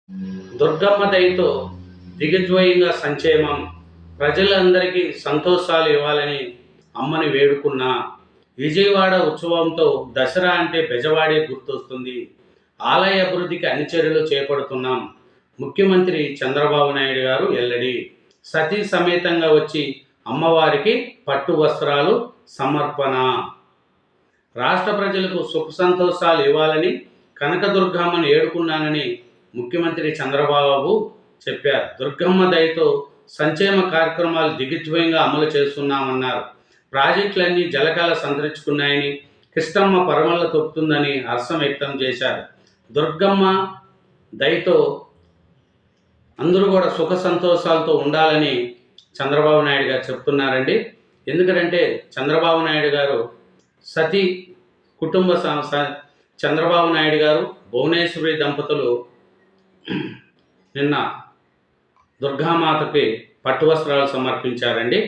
దుర్గమ్మ దయతో దిగ్విజయంగా సంక్షేమం, ప్రజలందరికీ సంతోషాలు ఇవ్వాలని అమ్మని వేడుకున్నా. విజయవాడ ఉత్సవంతో దసరా అంటే బెజవాడే గుర్తొస్తుంది. ఆలయ అభివృద్ధికి అన్ని చర్యలు చేపడుతున్నాం. ముఖ్యమంత్రి చంద్రబాబు నాయుడు గారు వెల్లడి. సతీ సమేతంగా వచ్చి అమ్మవారికి పట్టు వస్త్రాలు సమర్పణ. రాష్ట్ర ప్రజలకు సుఖ సంతోషాలు ఇవ్వాలని కనకదుర్గమ్మను ఏడుకున్నానని ముఖ్యమంత్రి చంద్రబాబు చెప్పారు. దుర్గమ్మ దయతో సంక్షేమ కార్యక్రమాలు దిగ్విజయంగా అమలు చేస్తున్నామన్నారు. ప్రాజెక్టులన్నీ జలకాల సంతరించుకున్నాయని, కృష్ణమ్మ పరమల్ల తొక్కుతుందని హర్షం వ్యక్తం చేశారు. దుర్గమ్మ దయతో అందరూ కూడా సుఖ సంతోషాలతో ఉండాలని చంద్రబాబు నాయుడు గారు చెప్తున్నారండి. ఎందుకంటే చంద్రబాబు నాయుడు గారు సతీ కుటుంబ చంద్రబాబు నాయుడు గారు భువనేశ్వరి దంపతులు నిన్న దుర్గామాతకి పట్టు వస్త్రాలు సమర్పించారండి.